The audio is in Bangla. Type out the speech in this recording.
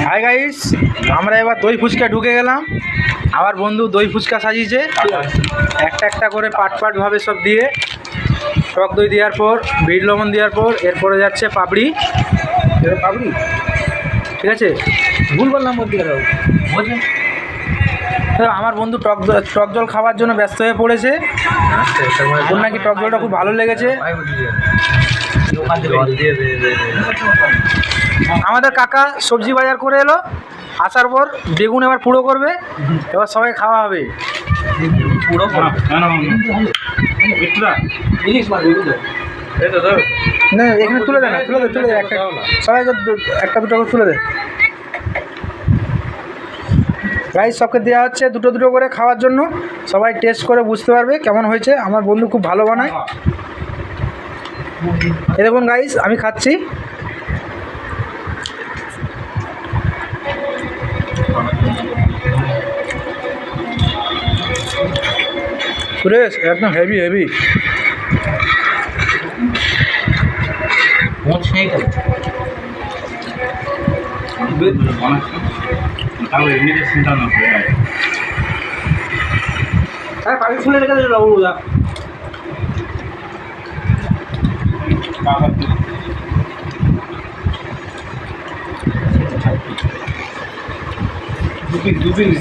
হাই গাইস, আমরা এবার দই ফুচকা ঢুকে গেলাম। আমার বন্ধু দই ফুচকা সাজিয়েছে, একটা একটা করে পাট ভাবে সব দিয়ে, টক দই দেওয়ার পর বিট লবণ দেওয়ার পর এরপরে যাচ্ছে পাপড়ি। পাপড়ি ঠিক আছে, ভুল বললাম বলতে গেল। আমার বন্ধু টক জল খাওয়ার জন্য ব্যস্ত হয়ে পড়েছে। ওর নাকি টক জলটা খুব ভালো লেগেছে। আমাদের কাকা সবজি বাজার করে এলো, আসার পর বেগুন এবার পুড়ো করবে, এবার সবাই খাওয়া হবে। না এখানে তুলে দে, না তুলে দে একটা, সবাইকে একটা দুটো করে তুলে দে। রাইস সবকে দেওয়া হচ্ছে দুটো দুটো করে খাওয়ার জন্য, সবাই টেস্ট করে বুঝতে পারবে কেমন হয়েছে। আমার বন্ধু খুব ভালো বানায়। এ দেখুন গাইস, আমি খাচ্ছি। ফ্রেশ, একদম হেভি হেভি। পানি ফুলে রেখে দিল বাবুদা। দুপিস